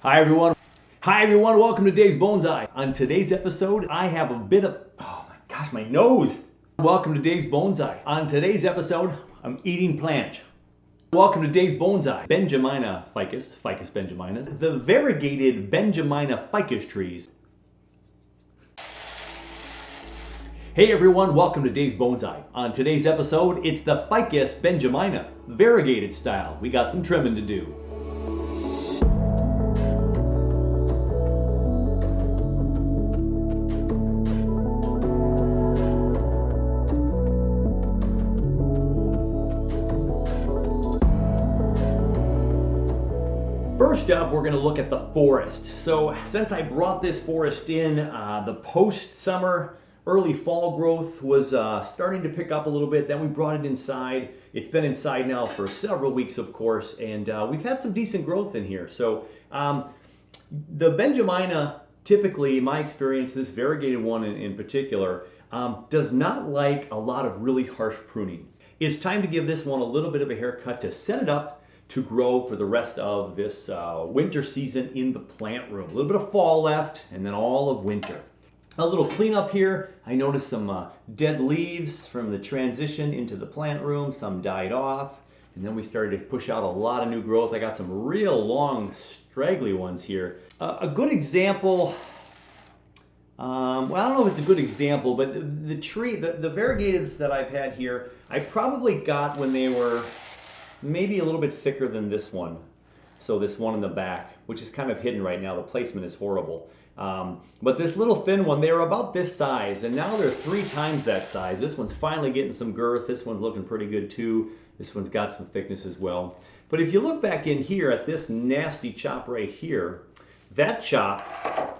Hi everyone. Hi everyone, welcome to Dave's Bonsai. On today's episode, I have a bit of, oh my gosh, my nose. Welcome to Dave's Bonsai. On today's episode, I'm eating plant. Welcome to Dave's Bonsai. Benjamina ficus Benjamina, the variegated Benjamina ficus trees. Hey everyone, welcome to Dave's Bonsai. On today's episode, it's the Ficus Benjamina Veriegated style. We got some trimming to do. First up, we're going to look at the forest. So since I brought this forest in, the post-summer, early fall growth was starting to pick up a little bit. Then we brought it inside. It's been inside now for several weeks, of course, and we've had some decent growth in here. So the Benjamina, typically, in my experience, this variegated one in particular, does not like a lot of really harsh pruning. It's time to give this one a little bit of a haircut to set it up to grow for the rest of this winter season in the plant room. A little bit of fall left, and then all of winter. A little cleanup here. I noticed some dead leaves from the transition into the plant room. Some died off, and then we started to push out a lot of new growth. I got some real long, straggly ones here. A good example, well, I don't know if it's a good example, but the tree, the variegateds that I've had here, I probably got when they were maybe a little bit thicker than this one. So this one in the back, which is kind of hidden right now. The placement is horrible. But this little thin one, they were about this size, and now they're 3 times that size. This one's finally getting some girth. This one's looking pretty good too. This one's got some thickness as well. But if you look back in here at this nasty chop right here, that chop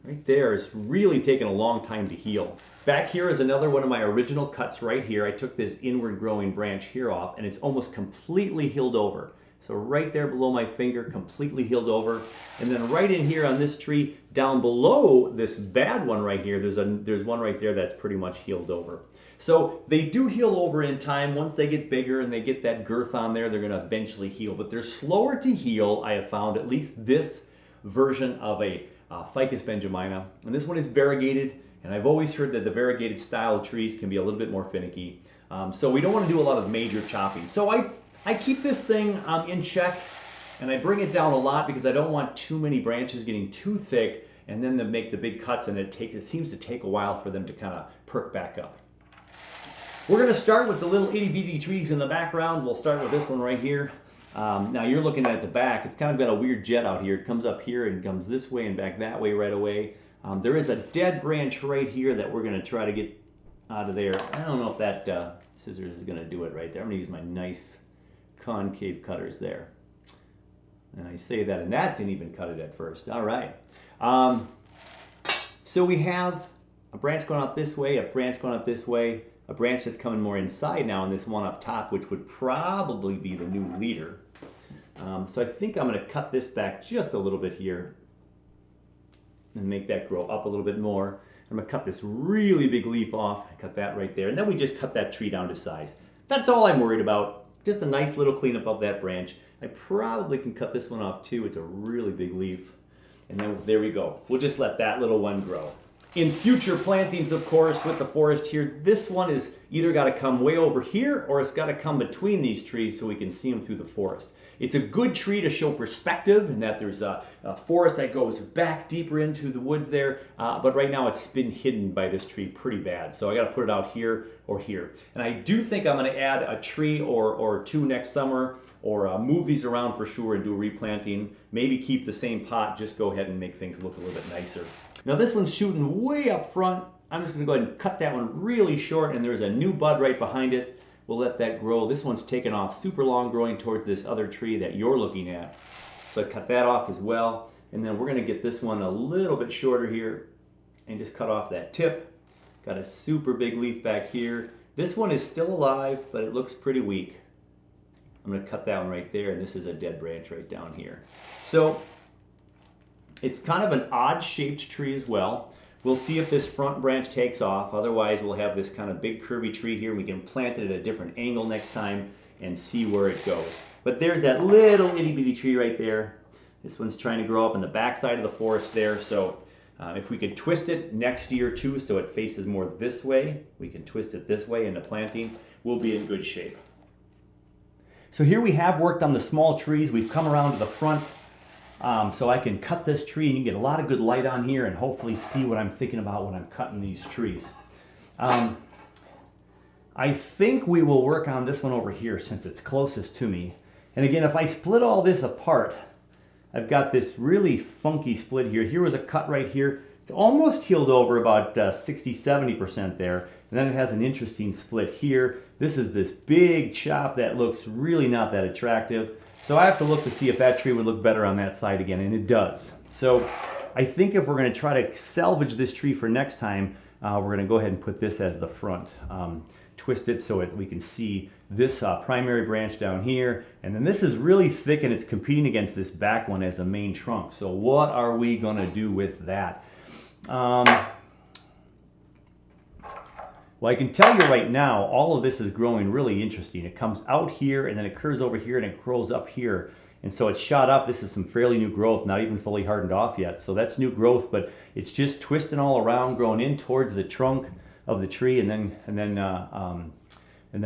right there is really taking a long time to heal. Back here is another one of my original cuts right here. I took this inward growing branch here off, and it's almost completely healed over. So right there below my finger, completely healed over. And then right in here on this tree, down below this bad one right here, there's one right there that's pretty much healed over. So they do heal over in time. Once they get bigger and they get that girth on there, they're gonna eventually heal. But they're slower to heal, I have found, at least this version of a Ficus Benjamina. And this one is variegated. And I've always heard that the variegated style of trees can be a little bit more finicky. So we don't want to do a lot of major chopping. So I keep this thing in check, and I bring it down a lot because I don't want too many branches getting too thick and then to make the big cuts, and it seems to take a while for them to kind of perk back up. We're going to start with the little itty bitty trees in the background. We'll start with this one right here. Now you're looking at the back. It's kind of got a weird jet out here. It comes up here and comes this way and back that way right away. There is a dead branch right here that we're going to try to get out of there. I don't know if that scissors is going to do it right there. I'm going to use my nice concave cutters there. And I say that, and that didn't even cut it at first. All right. So we have a branch going out this way, a branch going out this way, a branch that's coming more inside now, and this one up top, which would probably be the new leader. So I think I'm going to cut this back just a little bit here and make that grow up a little bit more. I'm gonna cut this really big leaf off, cut that right there, and then we just cut that tree down to size. That's all I'm worried about. Just a nice little cleanup of that branch. I probably can cut this one off too. It's a really big leaf. And then there we go. We'll just let that little one grow. In future plantings, of course, with the forest here, this one is either gotta come way over here or it's gotta come between these trees so we can see them through the forest. It's a good tree to show perspective and that there's a forest that goes back deeper into the woods there, but right now it's been hidden by this tree pretty bad. So I gotta put it out here or here. And I do think I'm gonna add a tree or 2 next summer, or move these around for sure and do a replanting. Maybe keep the same pot, just go ahead and make things look a little bit nicer. Now this one's shooting way up front. I'm just gonna go ahead and cut that one really short, and there's a new bud right behind it. We'll let that grow. This one's taken off super long, growing towards this other tree that you're looking at. So I cut that off as well. And then we're gonna get this one a little bit shorter here and just cut off that tip. Got a super big leaf back here. This one is still alive, but it looks pretty weak. I'm gonna cut that one right there, and this is a dead branch right down here. So it's kind of an odd shaped tree as well. We'll see if this front branch takes off. Otherwise, we'll have this kind of big curvy tree here. We can plant it at a different angle next time and see where it goes. But there's that little itty bitty tree right there. This one's trying to grow up in the back side of the forest there. So if we could twist it next year too, so it faces more this way, we can twist it this way into planting, we'll be in good shape. So here we have worked on the small trees. We've come around to the front, so I can cut this tree and you get a lot of good light on here and hopefully see what I'm thinking about when I'm cutting these trees. I think we will work on this one over here since it's closest to me. And again, if I split all this apart, I've got this really funky split here. Here was a cut right here. It's almost healed over about 60-70% there. And then it has an interesting split here. This is this big chop that looks really not that attractive. So I have to look to see if that tree would look better on that side again, and it does. So I think if we're going to try to salvage this tree for next time, we're going to go ahead and put this as the front. Twist it so we can see this primary branch down here, and then this is really thick and it's competing against this back one as a main trunk. So what are we going to do with that? Well, I can tell you right now, all of this is growing really interesting. It comes out here and then it curves over here and it grows up here. And so it's shot up. This is some fairly new growth, not even fully hardened off yet. So that's new growth, but it's just twisting all around, growing in towards the trunk of the tree, and then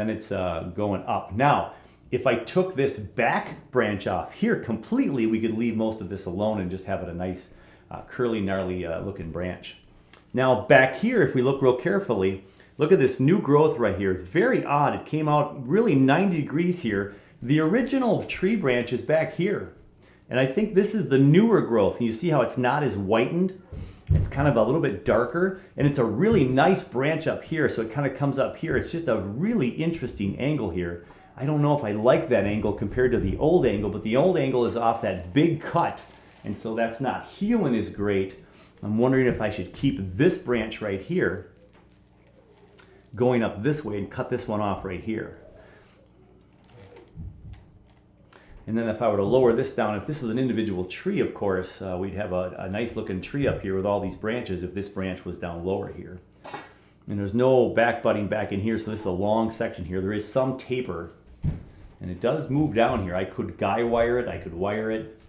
it's going up. Now, if I took this back branch off here completely, we could leave most of this alone and just have it a nice curly, gnarly looking branch. Now back here, if we look real carefully, look at this new growth right here. It's very odd. It came out really 90 degrees here. The original tree branch is back here. And I think this is the newer growth. And you see how it's not as whitened? It's kind of a little bit darker, and it's a really nice branch up here, so it kind of comes up here. It's just a really interesting angle here. I don't know if I like that angle compared to the old angle, but the old angle is off that big cut, and so that's not healing as great. I'm wondering if I should keep this branch right here going up this way and cut this one off right here. And then if I were to lower this down, if this was an individual tree, of course, we'd have a nice looking tree up here with all these branches if this branch was down lower here. And there's no back budding back in here, so this is a long section here. There is some taper, and it does move down here. I could guy wire it, I could wire it.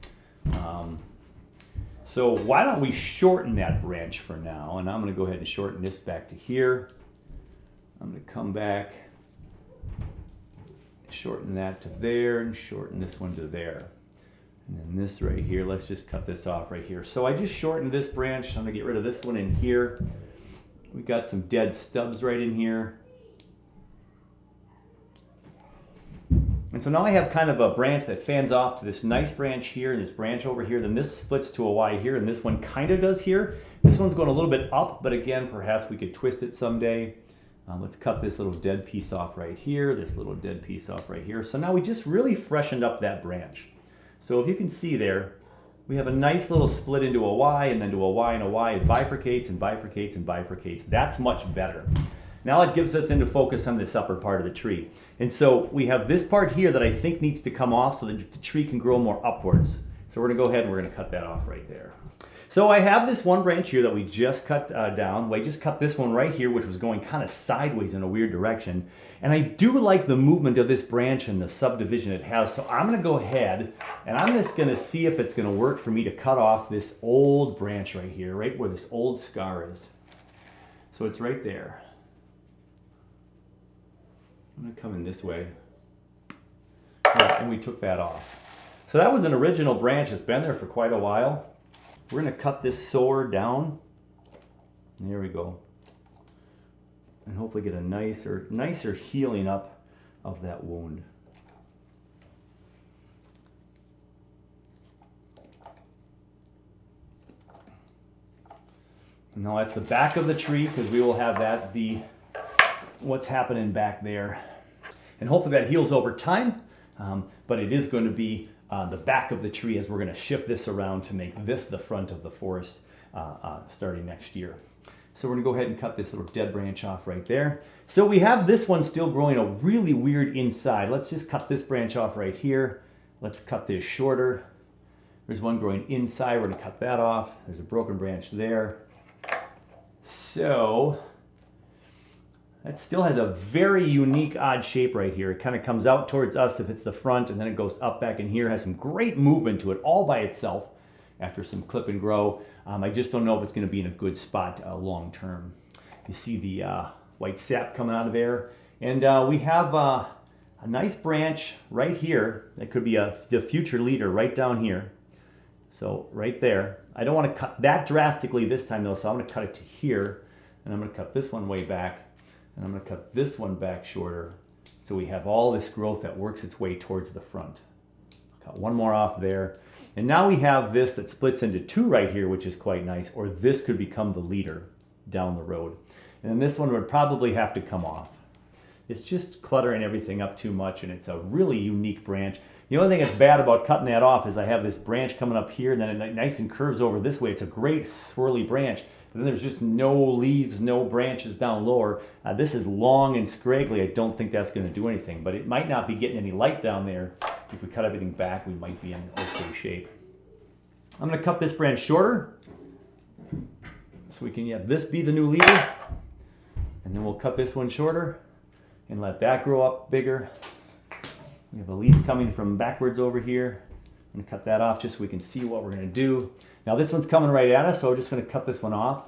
So why don't we shorten that branch for now? And I'm going to go ahead and shorten this back to here. I'm going to come back, shorten that to there, and shorten this one to there. And then this right here, let's just cut this off right here. So I just shortened this branch. I'm gonna get rid of this one in here. We got some dead stubs right in here. And so now I have kind of a branch that fans off to this nice branch here and this branch over here. Then this splits to a Y here, and this one kind of does here. This one's going a little bit up, but again, perhaps we could twist it someday. Let's cut this little dead piece off right here, this little dead piece off right here. So now we just really freshened up that branch. So if you can see there, we have a nice little split into a Y and then to a Y and a Y. It bifurcates and bifurcates and bifurcates. That's much better. Now it gives us into focus on this upper part of the tree. And so we have this part here that I think needs to come off so that the tree can grow more upwards. So we're going to go ahead and we're going to cut that off right there. So I have this one branch here that we just cut down. I just cut this one right here, which was going kind of sideways in a weird direction. And I do like the movement of this branch and the subdivision it has. So I'm going to go ahead and I'm just going to see if it's going to work for me to cut off this old branch right here, right where this old scar is. So it's right there. I'm going to come in this way. Yeah, and we took that off. So that was an original branch. It's been there for quite a while. We're going to cut this sore down. There we go. And hopefully get a nicer healing up of that wound. And now that's the back of the tree, because we will have that be what's happening back there. And hopefully that heals over time, but it is going to be the back of the tree as we're going to shift this around to make this the front of the forest starting next year. So we're going to go ahead and cut this little dead branch off right there. So we have this one still growing a really weird inside. Let's just cut this branch off right here. Let's cut this shorter. There's one growing inside. We're going to cut that off. There's a broken branch there. So That still has a very unique, odd shape right here. It kind of comes out towards us if it's the front, and then it goes up back in here. Has some great movement to it all by itself after some clip and grow. I just don't know if it's going to be in a good spot long term. You see the white sap coming out of there. And we have a nice branch right here. That could be the future leader right down here. So right there. I don't want to cut that drastically this time though, so I'm going to cut it to here. And I'm going to cut this one way back. And I'm going to cut this one back shorter. So we have all this growth that works its way towards the front. Cut one more off there. And now we have this that splits into two right here, which is quite nice. Or this could become the leader down the road. And then this one would probably have to come off. It's just cluttering everything up too much, and it's a really unique branch. The only thing that's bad about cutting that off is I have this branch coming up here, and then it nice and curves over this way. It's a great swirly branch, but then there's just no leaves, no branches down lower. This is long and scraggly. I don't think that's going to do anything, but it might not be getting any light down there. If we cut everything back, we might be in okay shape. I'm going to cut this branch shorter, so we can have this be the new leader, and then we'll cut this one shorter and let that grow up bigger. We have a leaf coming from backwards over here. I'm gonna cut that off just so we can see what we're gonna do. Now this one's coming right at us, so we're just gonna cut this one off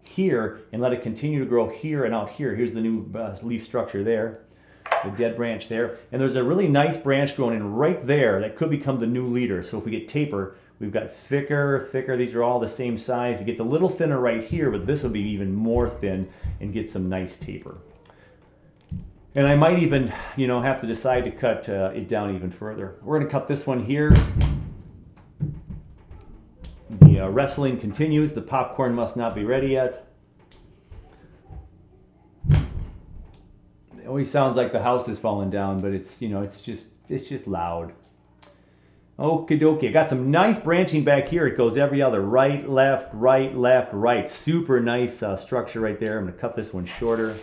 here and let it continue to grow here and out here. Here's the new leaf structure there, the dead branch there. And there's a really nice branch growing in right there that could become the new leader. So if we get taper, we've got thicker, these are all the same size. It gets a little thinner right here, but this will be even more thin and get some nice taper. And I might even, have to decide to cut it down even further. We're going to cut this one here. The wrestling continues. The popcorn must not be ready yet. It always sounds like the house is falling down, but it's just loud. Okie dokie. I got some nice branching back here. It goes every other right, left, right. Super nice structure right there. I'm going to cut this one shorter.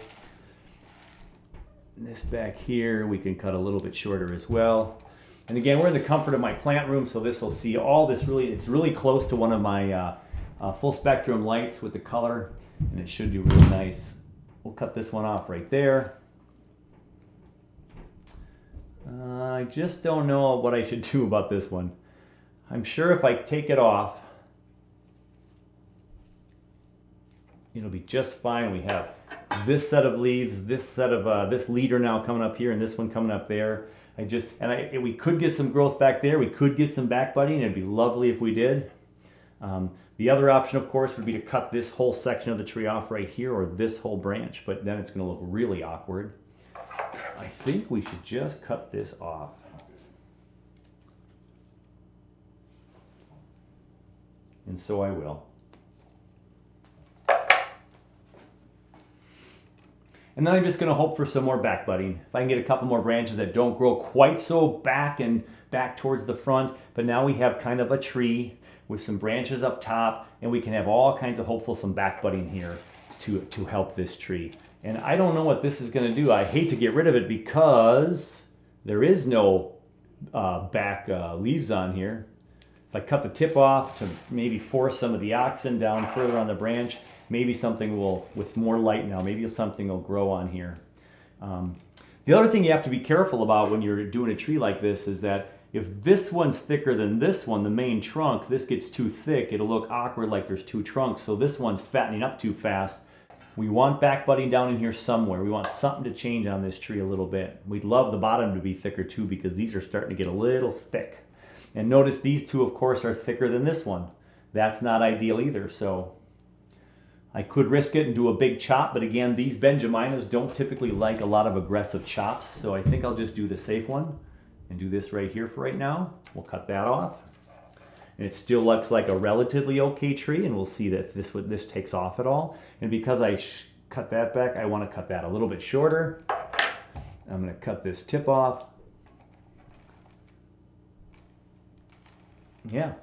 This back here we can cut a little bit shorter as well. And again, we're in the comfort of my plant room, so this will see all this it's really close to one of my full spectrum lights with the color, and it should do really nice. We'll cut this one off right there. I just don't know what I should do about this one. I'm sure if I take it off, it'll be just fine. We have this set of leaves, this set of this leader now coming up here, and this one coming up there. We could get some growth back there. We could get some back budding. It'd be lovely if we did. The other option, of course, would be to cut this whole section of the tree off right here, or this whole branch, but then it's going to look really awkward. I think we should just cut this off. And so I will. And then I'm just going to hope for some more back budding. If I can get a couple more branches that don't grow quite so back towards the front, but now we have kind of a tree with some branches up top, and we can have all kinds of hopeful some back budding here to help this tree. And I don't know what this is going to do. I hate to get rid of it because there is no back leaves on here. If I cut the tip off to maybe force some of the oxen down further on the branch, maybe something will, with more light now, maybe something will grow on here. The other thing you have to be careful about when you're doing a tree like this is that if this one's thicker than this one, the main trunk, this gets too thick, it'll look awkward like there's two trunks. So this one's fattening up too fast. We want back budding down in here somewhere. We want something to change on this tree a little bit. We'd love the bottom to be thicker too, because these are starting to get a little thick. And notice these two, of course, are thicker than this one. That's not ideal either. So I could risk it and do a big chop, but again, these Benjaminas don't typically like a lot of aggressive chops, so I think I'll just do the safe one and do this right here for right now. We'll cut that off. And it still looks like a relatively okay tree, and we'll see that this takes off at all. And because I cut that back, I want to cut that a little bit shorter. I'm going to cut this tip off. Yeah.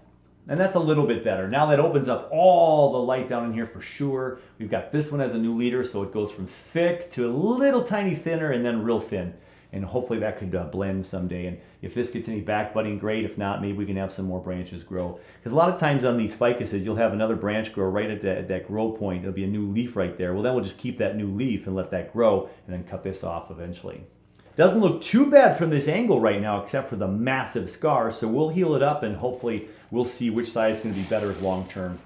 And that's a little bit better. Now that opens up all the light down in here for sure. We've got this one as a new leader, so it goes from thick to a little tiny thinner and then real thin. and hopefully that could blend someday. And if this gets any back budding, great. If not, maybe we can have some more branches grow. Because a lot of times on these ficuses, you'll have another branch grow right at that grow point. There'll be a new leaf right there. Well, then we'll just keep that new leaf and let that grow, and then cut this off eventually. Doesn't look too bad from this angle right now, except for the massive scar. So we'll heal it up, and hopefully we'll see which side is going to be better long term.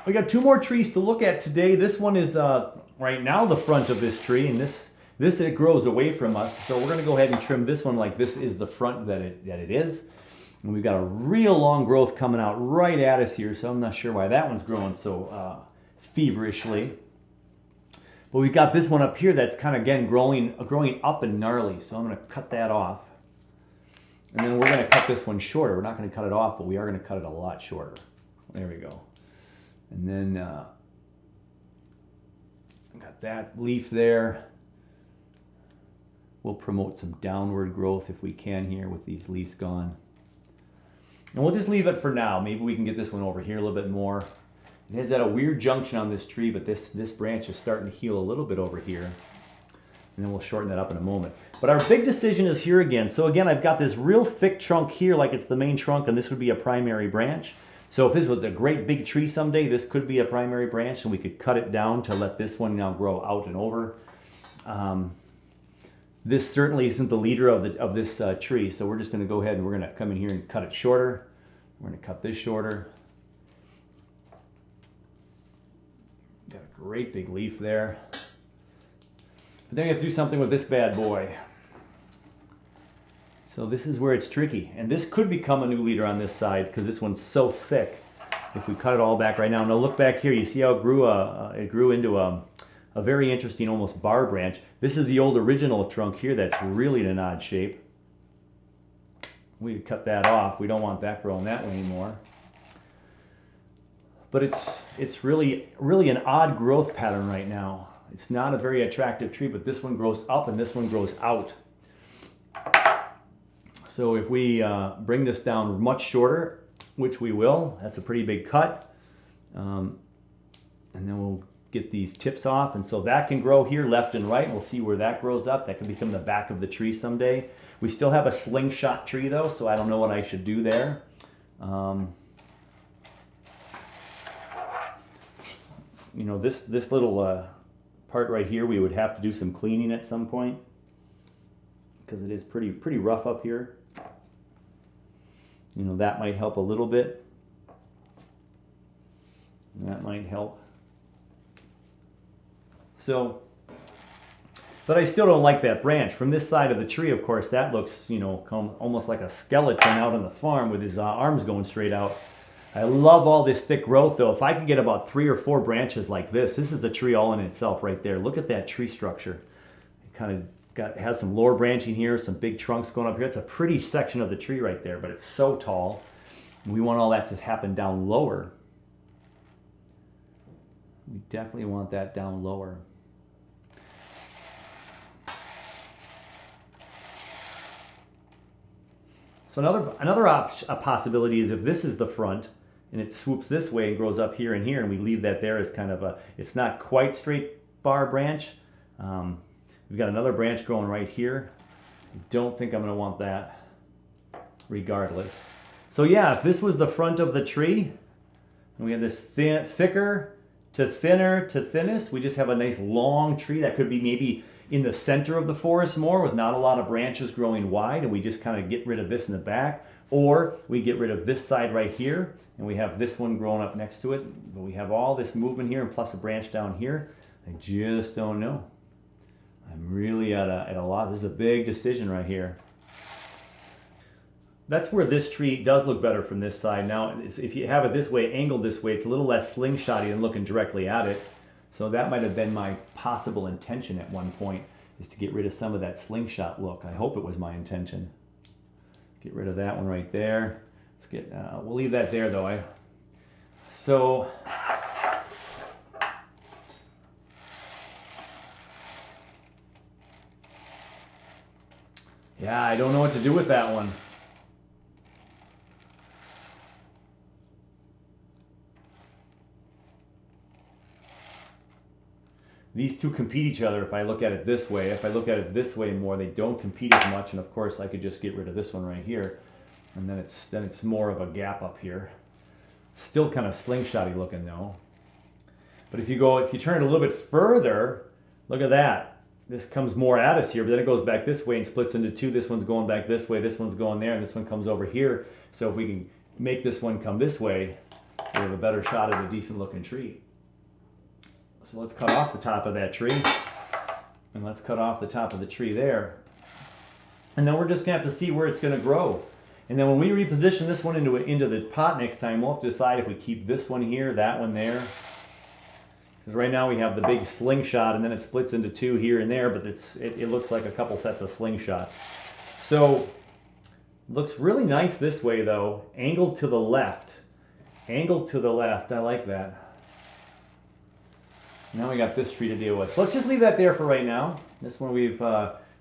We got 2 more trees to look at today. This one is right now the front of this tree, and this it grows away from us. So we're going to go ahead and trim this one like this is the front that it is. And we've got a real long growth coming out right at us here, so I'm not sure why that one's growing so feverishly. But we've got this one up here that's kind of, again, growing up and gnarly. So I'm going to cut that off. And then we're going to cut this one shorter. We're not going to cut it off, but we are going to cut it a lot shorter. There we go. And then got that leaf there. We'll promote some downward growth if we can here with these leaves gone. And we'll just leave it for now. Maybe we can get this one over here a little bit more. It has that a weird junction on this tree, but this branch is starting to heal a little bit over here. And then we'll shorten that up in a moment. But our big decision is here again. So again, I've got this real thick trunk here like it's the main trunk, and this would be a primary branch. So if this was a great big tree someday, this could be a primary branch, and we could cut it down to let this one now grow out and over. This certainly isn't the leader of this tree, so we're just going to go ahead and we're going to come in here and cut it shorter. We're going to cut this shorter. Got a great big leaf there. But then we have to do something with this bad boy. So this is where it's tricky. And this could become a new leader on this side because this one's so thick. If we cut it all back right now. Now look back here. You see how it grew into a very interesting almost bar branch. This is the old original trunk here that's really in an odd shape. We could cut that off. We don't want that growing that way anymore. But it's really an odd growth pattern right now. It's not a very attractive tree, but this one grows up and this one grows out. So if we bring this down much shorter, which we will, that's a pretty big cut. And then we'll get these tips off, and so that can grow here left and right. We'll see where that grows up. That can become the back of the tree someday. We still have a slingshot tree though, so I don't know what I should do there. You know, this little part right here, we would have to do some cleaning at some point because it is pretty rough up here. You know, that might help a little bit. That might help. So, but I still don't like that branch. From this side of the tree, of course, that looks, you know, almost like a skeleton out on the farm with his arms going straight out. I love all this thick growth though. If I could get about 3 or 4 branches like this is a tree all in itself right there. Look at that tree structure. It kind of has some lower branching here, some big trunks going up here. It's a pretty section of the tree right there, but it's so tall. We want all that to happen down lower. We definitely want that down lower. So another possibility is if this is the front and it swoops this way and grows up here and here, and we leave that there as kind of it's not quite straight bar branch. We've got another branch growing right here. I don't think I'm going to want that regardless. So yeah, if this was the front of the tree, and we have this thicker to thinner to thinnest, we just have a nice long tree that could be maybe in the center of the forest more with not a lot of branches growing wide, and we just kind of get rid of this in the back, or we get rid of this side right here and we have this one growing up next to it, but we have all this movement here and plus a branch down here. I just don't know. I'm really at a loss. This is a big decision right here. That's where this tree does look better from this side. Now if you have it this way, angled this way, it's a little less slingshotty than looking directly at it. So that might have been my possible intention at one point, is to get rid of some of that slingshot look. I hope it was my intention. Get rid of that one right there. Let's get, we'll leave that there though. Yeah, I don't know what to do with that one. these two compete each other if I look at it this way. If I look at it this way more, they don't compete as much, and of course I could just get rid of this one right here, and then it's more of a gap up here. Still kind of slingshotty looking though. But if you turn it a little bit further, look at that. This comes more at us here, but then it goes back this way and splits into two. This one's going back this way, this one's going there, and this one comes over here. So if we can make this one come this way, we have a better shot at a decent looking tree. So let's cut off the top of that tree, and let's cut off the top of the tree there. And then we're just gonna have to see where it's gonna grow. And then when we reposition this one into the pot next time, we'll have to decide if we keep this one here, that one there. Because right now we have the big slingshot, and then it splits into two here and there, but it looks like a couple sets of slingshots. So, looks really nice this way though, angled to the left. Angled to the left, I like that. Now we got this tree to deal with. So let's just leave that there for right now. This one we've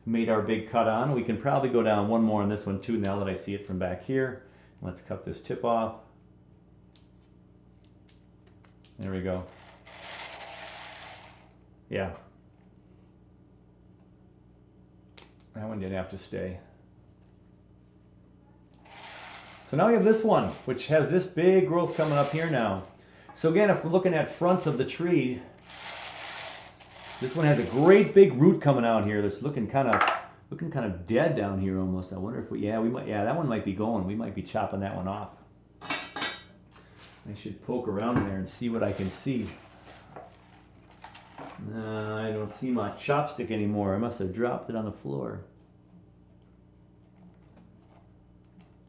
made our big cut on. We can probably go down one more on this one too now that I see it from back here. Let's cut this tip off. There we go. Yeah. That one didn't have to stay. So now we have this one, which has this big growth coming up here now. So again, if we're looking at fronts of the tree, this one has a great big root coming out here that's looking kind of dead down here almost. I wonder if that one might be going. We might be chopping that one off. I should poke around in there and see what I can see. I don't see my chopstick anymore. I must have dropped it on the floor.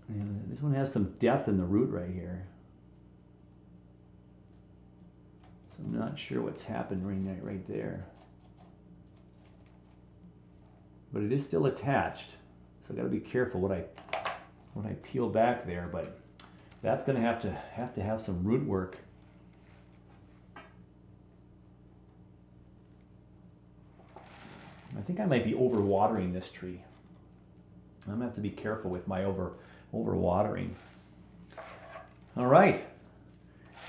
And this one has some depth in the root right here. So I'm not sure what's happened right there. But it is still attached. So I got to be careful what I peel back there, but that's going to have some root work. I think I might be overwatering this tree. I'm going to have to be careful with my overwatering. All right.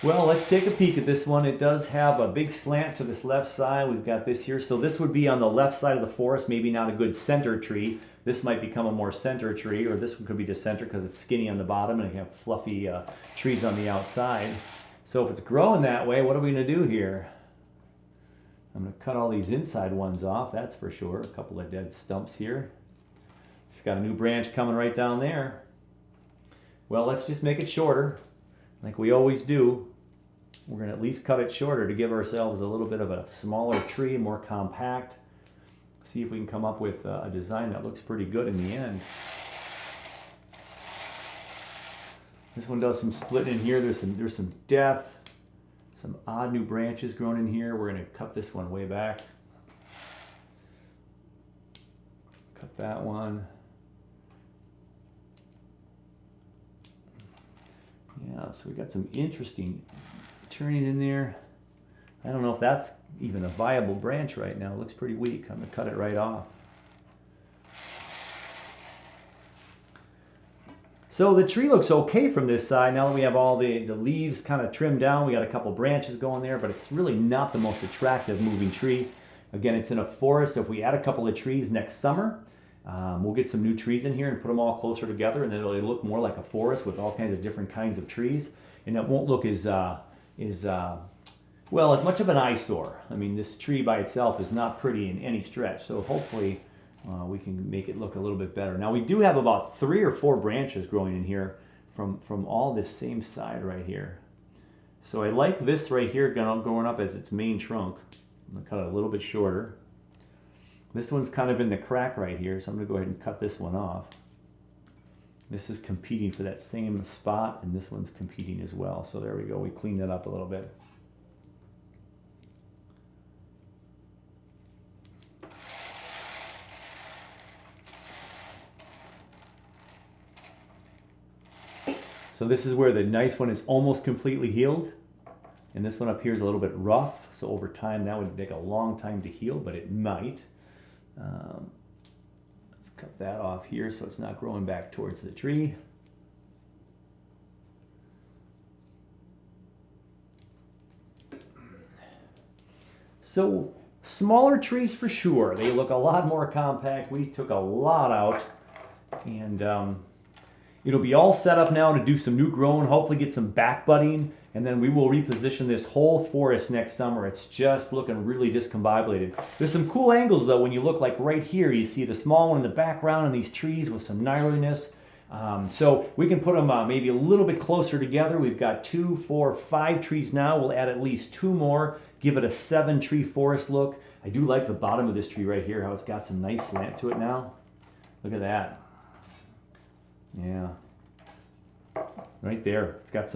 Well, let's take a peek at this one. It does have a big slant to this left side. We've got this here. So this would be on the left side of the forest, maybe not a good center tree. This might become a more center tree, or this one could be the center because it's skinny on the bottom and you have fluffy trees on the outside. So if it's growing that way, what are we going to do here? I'm going to cut all these inside ones off, that's for sure. A couple of dead stumps here. It's got a new branch coming right down there. Well, let's just make it shorter, like we always do. We're going to at least cut it shorter to give ourselves a little bit of a smaller tree, more compact. See if we can come up with a design that looks pretty good in the end. This one does some splitting in here. There's some depth. Some odd new branches grown in here. We're going to cut this one way back. Cut that one. Yeah, so we got some interesting turning in there. I don't know if that's even a viable branch right now. It looks pretty weak. I'm going to cut it right off. So the tree looks okay from this side. Now that we have all the leaves kind of trimmed down, we got a couple branches going there, but it's really not the most attractive moving tree. Again, it's in a forest, so if we add a couple of trees next summer, we'll get some new trees in here and put them all closer together, and then it'll look more like a forest with all kinds of different kinds of trees, and it won't look as much of an eyesore. I mean, this tree by itself is not pretty in any stretch, so hopefully we can make it look a little bit better. Now we do have about 3 or 4 branches growing in here from all this same side right here. So I like this right here going up as its main trunk. I'm going to cut it a little bit shorter. This one's kind of in the crack right here, so I'm going to go ahead and cut this one off. This is competing for that same spot, and this one's competing as well. So there we go, we cleaned that up a little bit. So this is where the nice one is almost completely healed. And this one up here is a little bit rough. So over time, that would take a long time to heal, but it might. Let's cut that off here so it's not growing back towards the tree. So Smaller trees for sure. They look a lot more compact. We took a lot out, and it'll be all set up now to do some new growing, hopefully get some back budding, and then we will reposition this whole forest next summer. It's just looking really discombobulated. There's some cool angles though when you look, like right here, you see the small one in the background and these trees with some gnarliness. So we can put them maybe a little bit closer together. We've got 2, 4, 5 trees now. We'll add at least 2 more, give it a 7-tree forest look. I do like the bottom of this tree right here, how it's got some nice slant to it now. Look at that. Yeah. Right there. It's got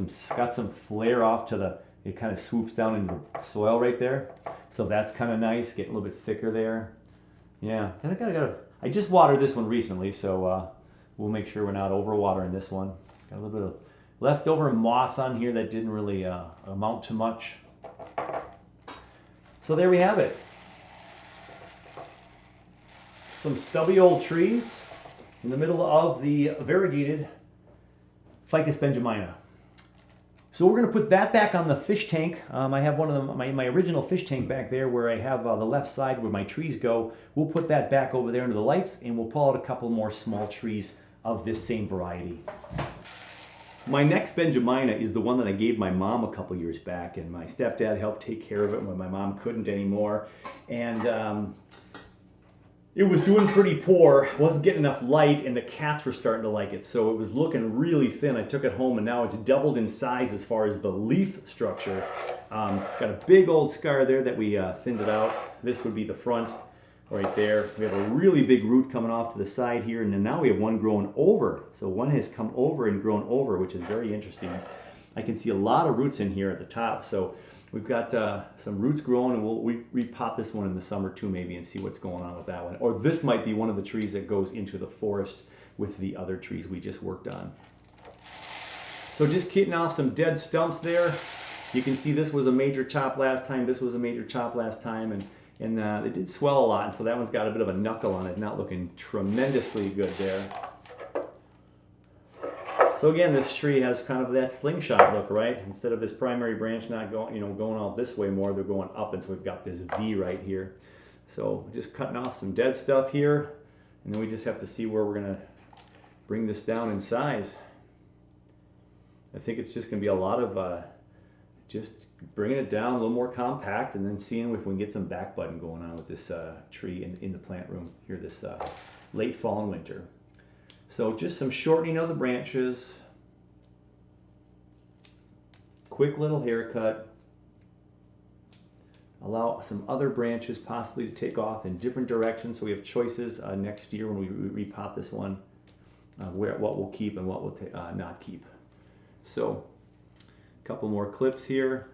some flare off to the, it kind of swoops down into the soil right there. So that's kind of nice, getting a little bit thicker there. Yeah, I think I just watered this one recently, so we'll make sure we're not overwatering this one. Got a little bit of leftover moss on here that didn't really amount to much. So there we have it. Some stubby old trees in the middle of the variegated Ficus Benjamina. So we're going to put that back on the fish tank. I have one of my original fish tank back there where I have the left side where my trees go. We'll put that back over there under the lights, and we'll pull out a couple more small trees of this same variety. My next Benjamina is the one that I gave my mom a couple years back, and my stepdad helped take care of it when my mom couldn't anymore. And it was doing pretty poor, wasn't getting enough light, and the cats were starting to like it. So it was looking really thin. I took it home, and now it's doubled in size as far as the leaf structure. Got a big old scar there that we thinned it out. This would be the front right there. We have a really big root coming off to the side here, and then now we have one growing over. So one has come over and grown over, which is very interesting. I can see a lot of roots in here at the top. So we've got some roots growing, and we'll repot this one in the summer too maybe and see what's going on with that one. Or this might be one of the trees that goes into the forest with the other trees we just worked on. So just kitting off some dead stumps there. You can see this was a major chop last time, this was a major chop last time, and it did swell a lot, and so that one's got a bit of a knuckle on it, not looking tremendously good there. So again, this tree has kind of that slingshot look, right? Instead of this primary branch not going, going out this way more, they're going up, and so we've got this V right here. So just cutting off some dead stuff here, and then we just have to see where we're gonna bring this down in size. I think it's just gonna be a lot of just bringing it down a little more compact, and then seeing if we can get some back budding going on with this tree in the plant room here this late fall and winter. So just some shortening of the branches, quick little haircut, allow some other branches possibly to take off in different directions so we have choices next year when we repot this one, what we'll keep and what we'll not keep. So a couple more clips here.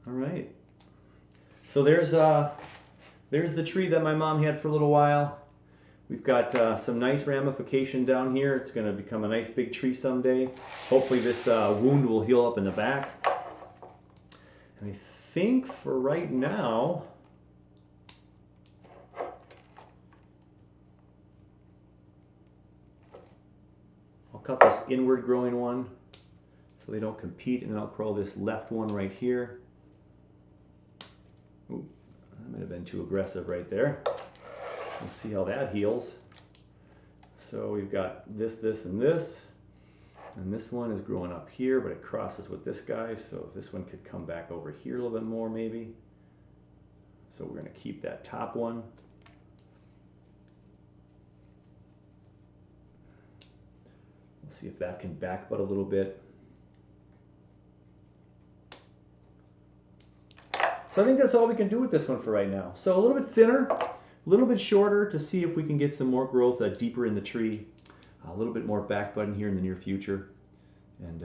All right, so there's the tree that my mom had for a little while. We've got some nice ramification down here. It's going to become a nice big tree someday. Hopefully this wound will heal up in the back. And I think for right now, I'll cut this inward growing one so they don't compete, and then I'll curl this left one right here. Ooh, that might have been too aggressive right there. We'll see how that heals. So we've got this, and this. And this one is growing up here, but it crosses with this guy. So this one could come back over here a little bit more maybe. So we're going to keep that top one. We'll see if that can back bud a little bit. So I think that's all we can do with this one for right now. So a little bit thinner, a little bit shorter to see if we can get some more growth deeper in the tree. A little bit more back budding here in the near future. And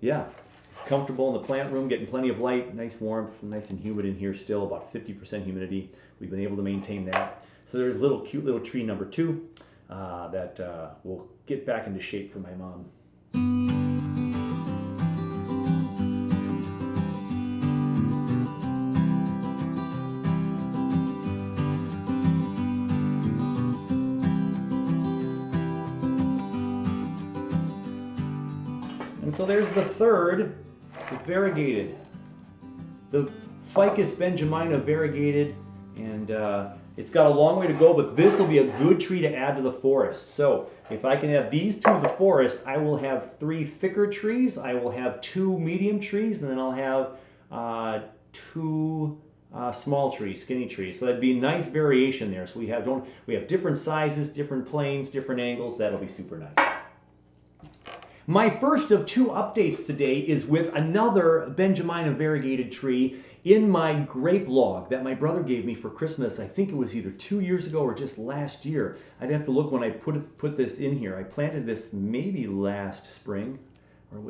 yeah, it's comfortable in the plant room, getting plenty of light, nice warmth, nice and humid in here still, about 50% humidity. We've been able to maintain that. So there's a cute little tree number 2 that will get back into shape for my mom. And so there's the third the variegated, the Ficus Benjamina Veriegated, and it's got a long way to go, but this will be a good tree to add to the forest. So if I can add these to the forest, I will have 3 thicker trees, I will have 2 medium trees, and then I'll have 2 small trees, skinny trees. So that'd be a nice variation there. So we have different sizes, different planes, different angles. That'll be super nice. My first of 2 updates today is with another Benjamina variegated tree in my grape log that my brother gave me for Christmas. I think it was either 2 years ago or just last year. I'd have to look when I put this in here. I planted this maybe last spring, or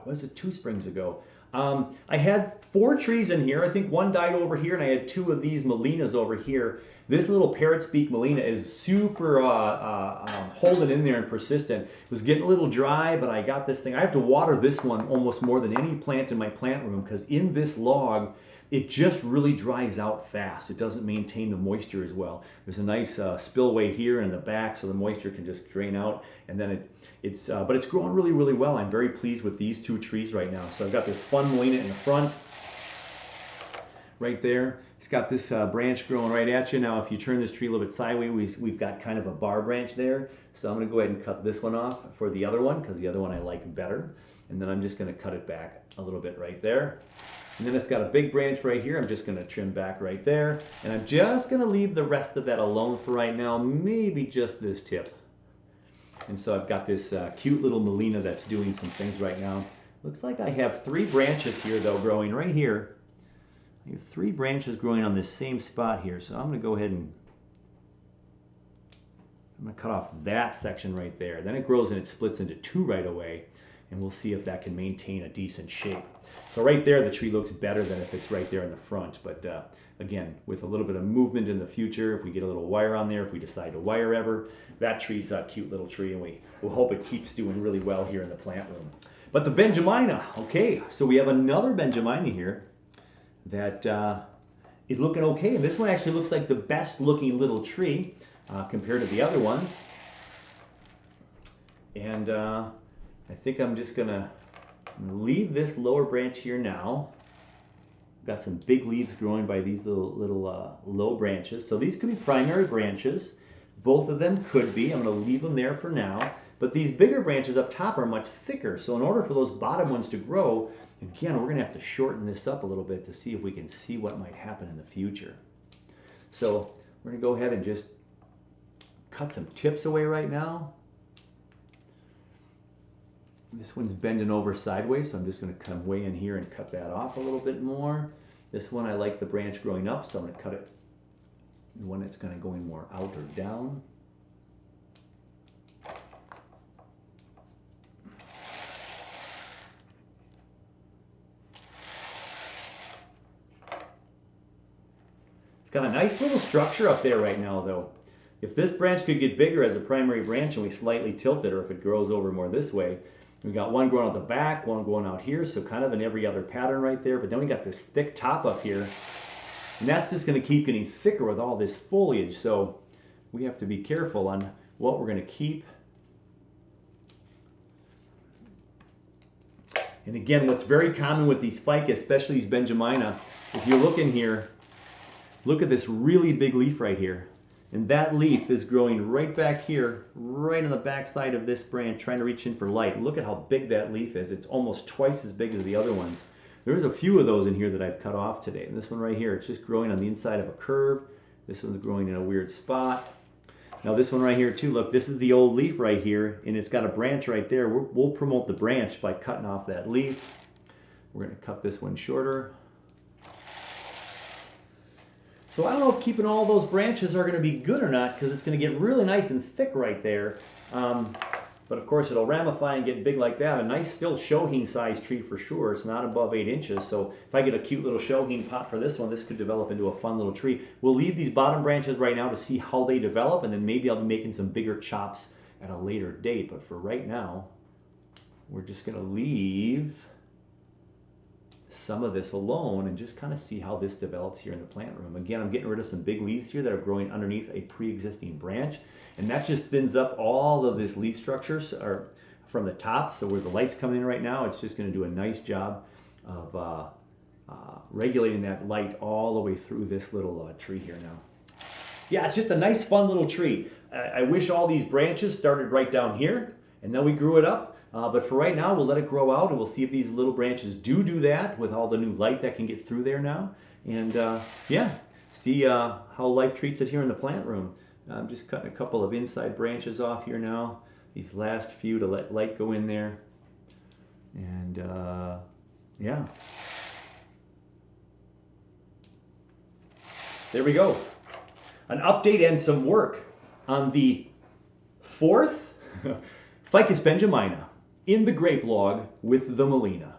was it 2 springs ago? I had 4 trees in here. I think 1 died over here, and I had 2 of these Melinas over here. This little parrot beak Melina is super holding in there and persistent. It was getting a little dry, but I got this thing. I have to water this one almost more than any plant in my plant room, because in this log, it just really dries out fast. It doesn't maintain the moisture as well. There's a nice spillway here in the back, so the moisture can just drain out, and then but it's growing really, really well. I'm very pleased with these 2 trees right now. So I've got this fun Melina in the front, right there. It's got this branch growing right at you. Now, if you turn this tree a little bit sideways, we've got kind of a bar branch there. So I'm going to go ahead and cut this one off for the other one, because the other one I like better. And then I'm just going to cut it back a little bit right there. And then it's got a big branch right here. I'm just going to trim back right there. And I'm just going to leave the rest of that alone for right now, maybe just this tip. And so I've got this cute little Melina that's doing some things right now. Looks like I have 3 branches here, though, growing right here. I have 3 branches growing on this same spot here. So I'm going to go ahead and I'm going to cut off that section right there. Then it grows and it splits into 2 right away. And we'll see if that can maintain a decent shape. So right there, the tree looks better than if it's right there in the front. But again, with a little bit of movement in the future, if we get a little wire on there, if we decide to wire ever, that tree's a cute little tree, and we'll hope it keeps doing really well here in the plant room. But the Benjamina, okay, so we have another Benjamina here that is looking okay. And this one actually looks like the best looking little tree compared to the other ones. And I think I'm just gonna leave this lower branch here now. Got some big leaves growing by these little low branches. So these could be primary branches. Both of them could be. I'm going to leave them there for now. But these bigger branches up top are much thicker. So in order for those bottom ones to grow, again, we're going to have to shorten this up a little bit to see if we can see what might happen in the future. So we're going to go ahead and just cut some tips away right now. This one's bending over sideways, so I'm just going to come way in here and cut that off a little bit more. This one, I like the branch growing up, so I'm going to cut it the one that's kind of going more out or down. It's got a nice little structure up there right now, though. If this branch could get bigger as a primary branch and we slightly tilt it, or if it grows over more this way, we got one growing out the back, one going out here, so kind of in every other pattern right there. But then we got this thick top up here, and that's just going to keep getting thicker with all this foliage. So we have to be careful on what we're going to keep. And again, what's very common with these ficus, especially these Benjamina, if you look in here, look at this really big leaf right here. And that leaf is growing right back here, right on the back side of this branch, trying to reach in for light. Look at how big that leaf is. It's almost twice as big as the other ones. There's a few of those in here that I've cut off today. And this one right here, it's just growing on the inside of a curve. This one's growing in a weird spot. Now this one right here too, look, this is the old leaf right here, and it's got a branch right there. We'll promote the branch by cutting off that leaf. We're going to cut this one shorter. So I don't know if keeping all those branches are going to be good or not, because it's going to get really nice and thick right there. But of course it'll ramify and get big like that. A nice still shohin size tree for sure. It's not above 8 inches. So if I get a cute little shohin pot for this one, this could develop into a fun little tree. We'll leave these bottom branches right now to see how they develop, and then maybe I'll be making some bigger chops at a later date. But for right now, we're just going to leave some of this alone and just kind of see how this develops here in the plant room. Again, I'm getting rid of some big leaves here that are growing underneath a pre-existing branch, and that just thins up all of this leaf structures from the top. So where the light's coming in right now, it's just going to do a nice job of regulating that light all the way through this little tree here now. Yeah, it's just a nice fun little tree. I wish all these branches started right down here and then we grew it up. But for right now, we'll let it grow out and we'll see if these little branches do that with all the new light that can get through there now. And yeah, see how life treats it here in the plant room. I'm just cutting a couple of inside branches off here now. These last few to let light go in there. And yeah. There we go. An update and some work on the fourth Ficus Benjamina in the grape log with the Melina.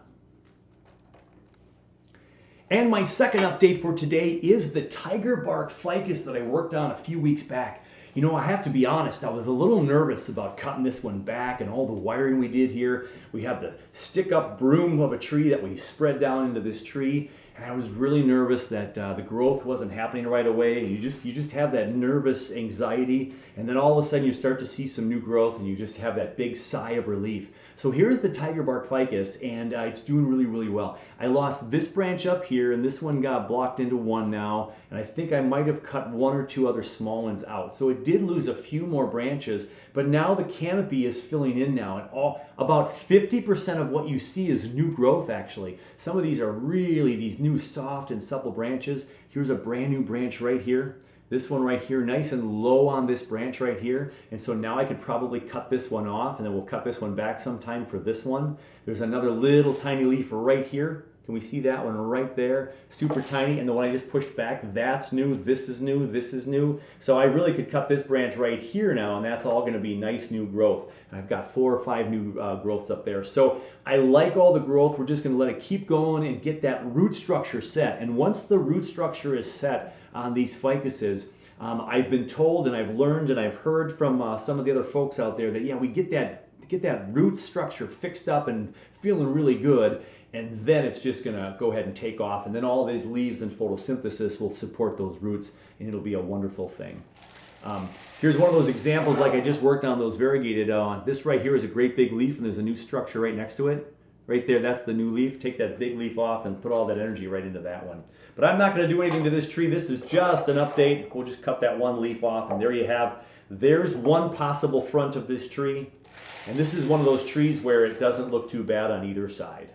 And my second update for today is the tiger bark ficus that I worked on a few weeks back. You know, I have to be honest, I was a little nervous about cutting this one back and all the wiring we did here. We have the stick-up broom of a tree that we spread down into this tree, and I was really nervous that the growth wasn't happening right away. You just have that nervous anxiety, and then all of a sudden you start to see some new growth, and you just have that big sigh of relief. So here's the tiger bark ficus, and it's doing really, really well. I lost this branch up here, and this one got blocked into one now, and I think I might have cut one or two other small ones out. So it did lose a few more branches, but now the canopy is filling in now, and about 50% of what you see is new growth actually. Some of these are really these new soft and supple branches. Here's a brand new branch right here. This one right here, nice and low on this branch right here. And so now I could probably cut this one off, and then we'll cut this one back sometime for this one. There's another little tiny leaf right here. Can we see that one right there? Super tiny, and the one I just pushed back, that's new, this is new, this is new. So I really could cut this branch right here now, and that's all gonna be nice new growth. And I've got 4 or 5 new growths up there. So I like all the growth. We're just gonna let it keep going and get that root structure set. And once the root structure is set on these ficuses, I've been told and I've learned and I've heard from some of the other folks out there that, yeah, we get that root structure fixed up and feeling really good, and then it's just gonna go ahead and take off, and then all these leaves and photosynthesis will support those roots, and it'll be a wonderful thing. Here's one of those examples like I just worked on those variegated. This right here is a great big leaf, and there's a new structure right next to it. Right there, that's the new leaf. Take that big leaf off and put all that energy right into that one. But I'm not gonna do anything to this tree. This is just an update. We'll just cut that one leaf off, and there you have. There's one possible front of this tree. And this is one of those trees where it doesn't look too bad on either side.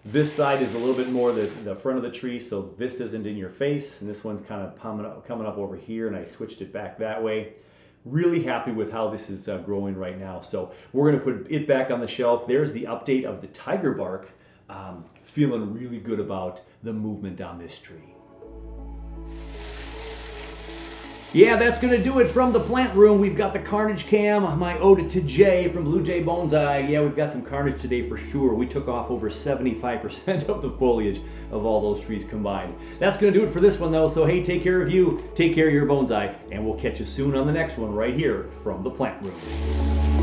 This side is a little bit more the front of the tree, so this isn't in your face, and this one's kind of coming up over here, and I switched it back that way. Really happy with how this is growing right now. So we're going to put it back on the shelf. There's the update of the tiger bark. Feeling really good about the movement on this tree. Yeah, that's going to do it from the plant room. We've got the carnage cam, my ode to Jay from Blue Jay Bonsai. Yeah, we've got some carnage today for sure. We took off over 75% of the foliage of all those trees combined. That's going to do it for this one though. So hey, take care of you, take care of your bonsai, and we'll catch you soon on the next one right here from the plant room.